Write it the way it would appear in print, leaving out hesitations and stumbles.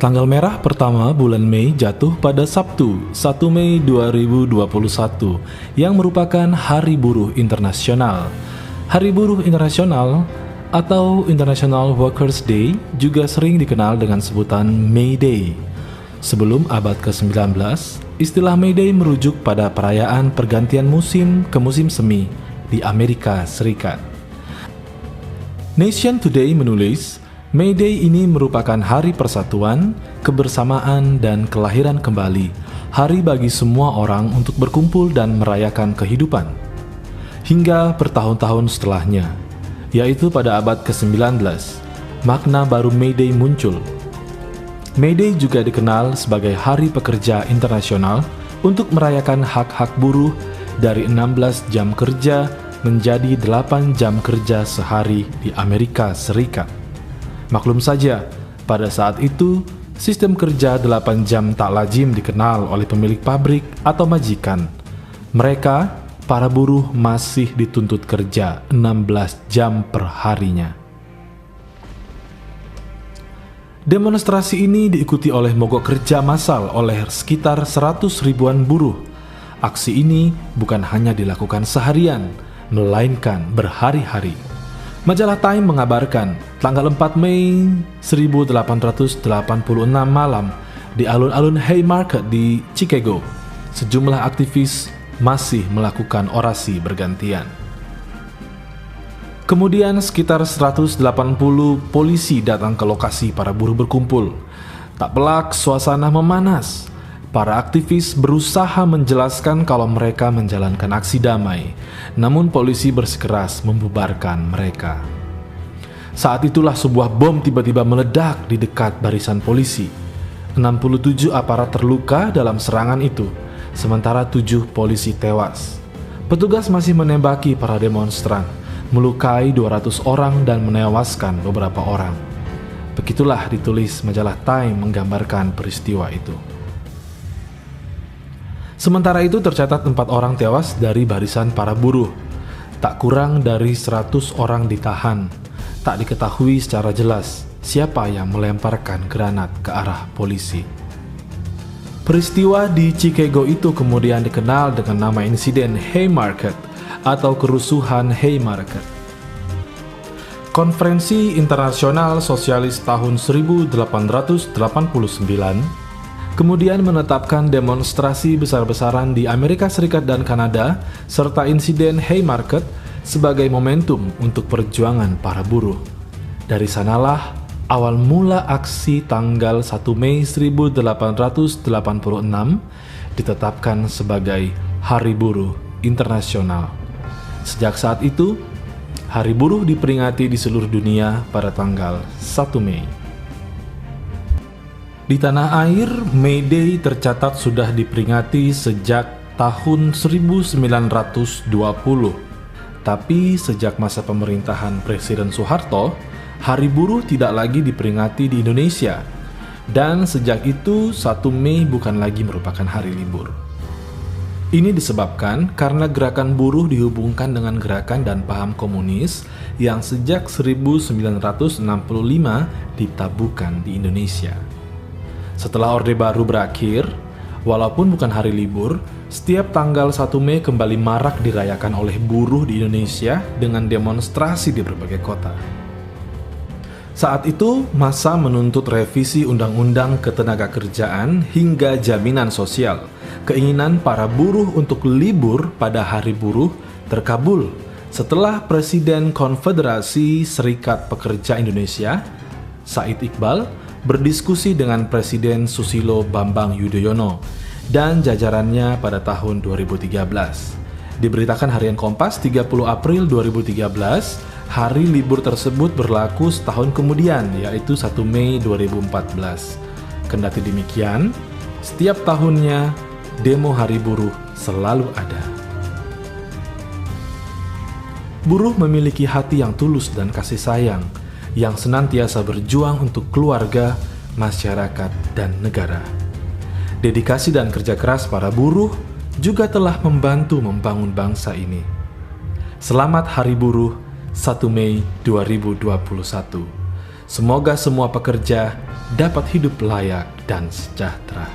Tanggal merah pertama bulan Mei jatuh pada Sabtu, 1 Mei 2021, yang merupakan Hari Buruh Internasional. Hari Buruh Internasional atau International Workers' Day juga sering dikenal dengan sebutan May Day. Sebelum abad ke-19, istilah May Day merujuk pada perayaan pergantian musim ke musim semi di Amerika Serikat. Nation Today menulis, May Day ini merupakan hari persatuan, kebersamaan, dan kelahiran kembali, hari bagi semua orang untuk berkumpul dan merayakan kehidupan. Hingga bertahun-tahun setelahnya, yaitu pada abad ke-19, makna baru May Day muncul. May Day juga dikenal sebagai Hari Pekerja Internasional untuk merayakan hak-hak buruh dari 16 jam kerja menjadi 8 jam kerja sehari di Amerika Serikat. Maklum saja, pada saat itu, sistem kerja 8 jam tak lazim dikenal oleh pemilik pabrik atau majikan. Mereka, para buruh, masih dituntut kerja 16 jam per harinya. Demonstrasi ini diikuti oleh mogok kerja massal oleh sekitar 100 ribuan buruh. Aksi ini bukan hanya dilakukan seharian, melainkan berhari-hari. Majalah Time mengabarkan, tanggal 4 Mei 1886 malam, di alun-alun Haymarket di Chicago, sejumlah aktivis masih melakukan orasi bergantian. Kemudian sekitar 180 polisi datang ke lokasi para buruh berkumpul. Tak pelak suasana memanas. Para aktivis berusaha menjelaskan kalau mereka menjalankan aksi damai, namun polisi bersikeras membubarkan mereka. Saat itulah sebuah bom tiba-tiba meledak di dekat barisan polisi. 67 aparat terluka dalam serangan itu, sementara 7 polisi tewas. Petugas masih menembaki para demonstran, melukai 200 orang dan menewaskan beberapa orang. Begitulah ditulis majalah Time menggambarkan peristiwa itu. Sementara itu tercatat 4 orang tewas dari barisan para buruh. Tak kurang dari 100 orang ditahan. Tak diketahui secara jelas siapa yang melemparkan granat ke arah polisi. Peristiwa di Chicago itu kemudian dikenal dengan nama insiden Haymarket atau kerusuhan Haymarket. Konferensi Internasional Sosialis tahun 1889 kemudian menetapkan demonstrasi besar-besaran di Amerika Serikat dan Kanada serta insiden Haymarket sebagai momentum untuk perjuangan para buruh. Dari sanalah awal mula aksi tanggal 1 Mei 1886 ditetapkan sebagai Hari Buruh Internasional. Sejak saat itu, Hari Buruh diperingati di seluruh dunia pada tanggal 1 Mei. Di tanah air, May Day tercatat sudah diperingati sejak tahun 1920. Tapi sejak masa pemerintahan Presiden Soeharto, Hari Buruh tidak lagi diperingati di Indonesia. Dan sejak itu, 1 Mei bukan lagi merupakan hari libur. Ini disebabkan karena gerakan buruh dihubungkan dengan gerakan dan paham komunis yang sejak 1965 ditabuhkan di Indonesia. Setelah Orde Baru berakhir, walaupun bukan hari libur, setiap tanggal 1 Mei kembali marak dirayakan oleh buruh di Indonesia dengan demonstrasi di berbagai kota. Saat itu, massa menuntut revisi Undang-Undang Ketenagakerjaan hingga jaminan sosial. Keinginan para buruh untuk libur pada hari buruh terkabul setelah Presiden Konfederasi Serikat Pekerja Indonesia, Said Iqbal, berdiskusi dengan Presiden Susilo Bambang Yudhoyono dan jajarannya pada tahun 2013. Diberitakan harian Kompas 30 April 2013, hari libur tersebut berlaku setahun kemudian, yaitu 1 Mei 2014. Kendati demikian, setiap tahunnya demo hari buruh selalu ada. Buruh memiliki hati yang tulus dan kasih sayang, yang senantiasa berjuang untuk keluarga, masyarakat, dan negara. Dedikasi dan kerja keras para buruh juga telah membantu membangun bangsa ini. Selamat Hari Buruh 1 Mei 2021. Semoga semua pekerja dapat hidup layak dan sejahtera.